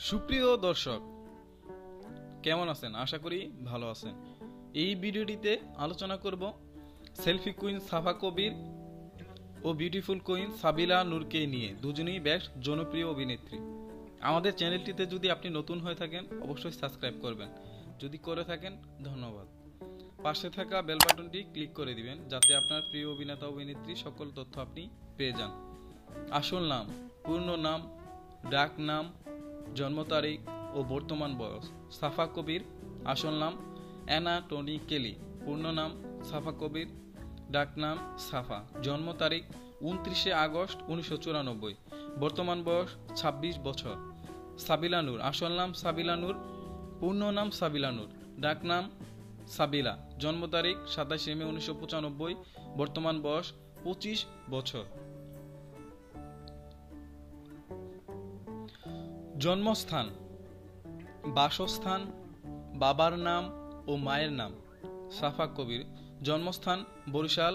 সুপ্রিয় দর্শক, কেমন আছেন? আশা করি ভালো আছেন। এই ভিডিওটিতে আলোচনা করব সেলফি কুইন সাফা কবির ও বিউটিফুল কুইন সাবিলা নূরকে নিয়ে। দুজনেই বেশ জনপ্রিয় অভিনেত্রী। আমাদের চ্যানেলটিতে যদি আপনি নতুন হয়ে থাকেন অবশ্যই সাবস্ক্রাইব করবেন, যদি করে থাকেন ধন্যবাদ। পাশে থাকা বেল বাটনটি ক্লিক করে দিবেন যাতে আপনার প্রিয় অভিনেতা অভিনেত্রী সকল তথ্য আপনি পেয়ে যান। আসল নাম, পূর্ণ নাম, ডাক নাম, জন্ম তারিখ ও বর্তমান বয়স। সাফা কবির আসল নাম অ্যানা টনি কেলি, পূর্ণ নাম সাফা কবির, ডাক নাম সাফা, জন্ম তারিখ 29 আগস্ট 1994, বর্তমান বয়স 26 বছর। সাবিলা নূর আসল নাম সাবিলা নূর, পূর্ণ নাম সাবিলা নূর, ডাক নাম সাবিলা, জন্ম তারিখ 27 মে 1995, বর্তমান বয়স 25 বছর। জন্মস্থান, বাসস্থান, বাবার নাম ও মায়ের নাম। সাফা কবির জন্মস্থান বরিশাল,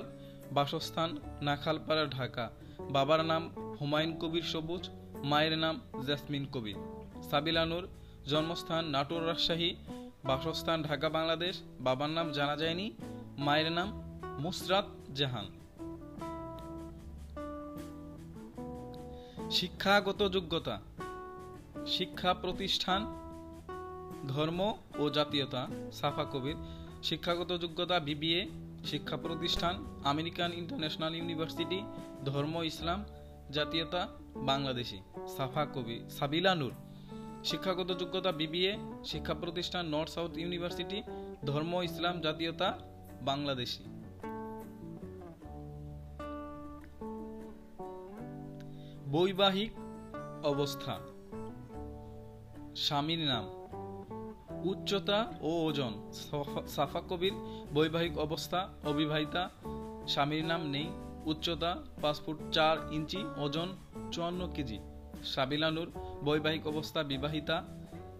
বাসস্থান নাখালপাড়া, ঢাকা। বাবার নাম হুমায়ুন কবির সবুজ, মায়ের নাম জেসমিন কবির। সাবিলা নূর জন্মস্থান নাটোর, রাজশাহী, বাসস্থান ঢাকা, বাংলাদেশ। বাবার নাম জানা যায়নি, মায়ের নাম মুসরাত জাহান। শিক্ষাগত যোগ্যতা, শিক্ষা প্রতিষ্ঠান, ধর্ম ও জাতীয়তা। সাফা কবির শিক্ষাগত যোগ্যতা BBA, শিক্ষা প্রতিষ্ঠান আমেরিকান ইন্টারন্যাশনাল ইউনিভার্সিটি, ধর্ম ইসলাম, জাতীয়তা বাংলাদেশি। সাবিলা নূর শিক্ষাগত যোগ্যতা BBA, শিক্ষা প্রতিষ্ঠান নর্থ সাউথ ইউনিভার্সিটি, ধর্ম ইসলাম, জাতীয়তা বাংলাদেশি। বৈবাহিক অবস্থা, স্বামীর নাম, উচ্চতা ও ওজন। সাফা কবির বৈবাহিক অবস্থা অবিবাহিতা, স্বামীর নাম নেই, উচ্চতা 5 ফুট 4 ইঞ্চি, ওজন 54 কেজি। সাবিলা নূর বৈবাহিক অবস্থা বিবাহিতা,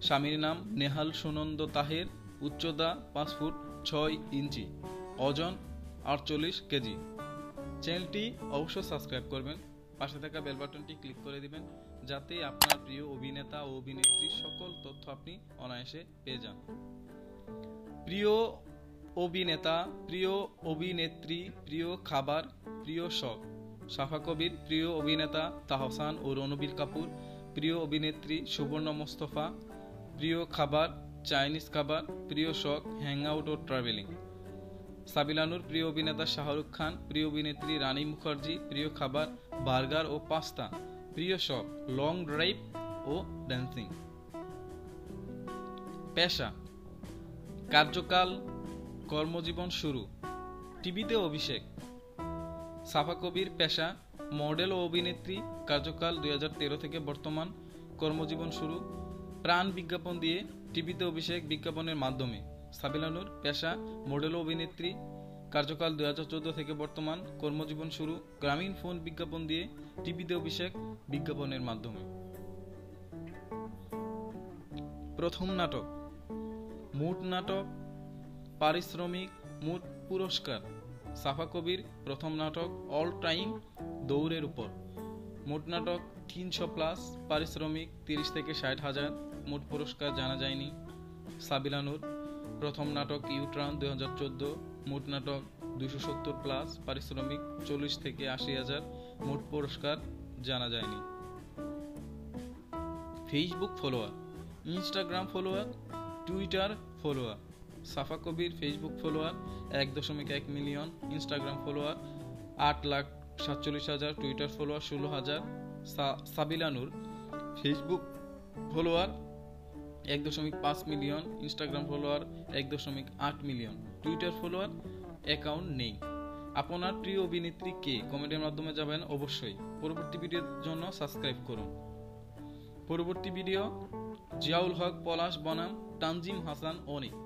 স্বামীর নাম নেহাল সুনন্দ তাহের, উচ্চতা 5 ফুট 6 ইঞ্চি, ওজন 48 কেজি। চ্যানেলটি অবশ্যই সাবস্ক্রাইব করবেন, পাশে থাকা বেল বাটনটি ক্লিক করে দিবেন যাতে আপনার প্রিয় অভিনেতা ও অভিনেত্রীর সকল তথ্য আপনি অনায়াসে পেয়ে যান। প্রিয় অভিনেতা, প্রিয় অভিনেত্রী, প্রিয় খাবার, প্রিয় শখ। সাফা কবির প্রিয় অভিনেতা তাহসান ও রণবীর কাপুর, প্রিয় অভিনেত্রী সুবর্ণ মোস্তফা, প্রিয় খাবার চাইনিজ খাবার, প্রিয় শখ হ্যাং আউট ও ট্রাভেলিং। সাবিলা নূর প্রিয় অভিনেতা শাহরুখ খান, প্রিয় অভিনেত্রী রানী মুখার্জি, প্রিয় খাবার বার্গার ও পাস্তা, প্রিয় শখ লং ড্রাইভ ও ড্যান্সিং। পেশা, কার্যকাল, কর্মজীবন শুরু, টিভিতে অভিষেক। সাফা কবির পেশা মডেল ও অভিনেত্রী, কার্যকাল 2013 থেকে বর্তমান, কর্মজীবন শুরু প্রাণ বিজ্ঞাপন দিয়ে, টিভিতে অভিষেক বিজ্ঞাপনের মাধ্যমে। সাবিলা নূর পেশা মডেল ও অভিনেত্রী, কার্যকাল 2014 থেকে বর্তমান, কর্মজীবন শুরু গ্রামীণ ফোন বিজ্ঞাপন দিয়ে, টিভিতে অভিষেক বিজ্ঞাপনের মাধ্যমে। প্রথম নাটক, মুড নাটক, পারিশ্রমিক, মুড পুরস্কার। সাফা কবির প্রথম নাটক অল টাইম দৌড়ের উপর, মুড নাটক 300+, পারিশ্রমিক 30 থেকে 60 হাজার, মুড পুরস্কার জানা যায়নি। সাবিলা নূর প্রথম নাটক ইউট্রান 2014, মুড নাটক 270+, পারিশ্রমিক 40 থেকে 80 হাজার, মুড পুরস্কার জানা যায়নি। Facebook follower, Instagram follower, Twitter follower. Safa Kabir Facebook follower 1.1 million, Instagram follower 8,47,000, Twitter follower 16,000। Sabila Nur Facebook follower 1.5 million, Instagram follower 1.8 million, Twitter follower account নেই। আপনার প্রিয় অভিনেত্রী কে? কমেন্টের মাধ্যমে যাবেন অবশ্যই। পরবর্তী ভিডিওর জন্য সাবস্ক্রাইব করুন। পরবর্তী ভিডিও জিয়াউল হক, পলাশ বনাম তানজিম হাসান অনিক।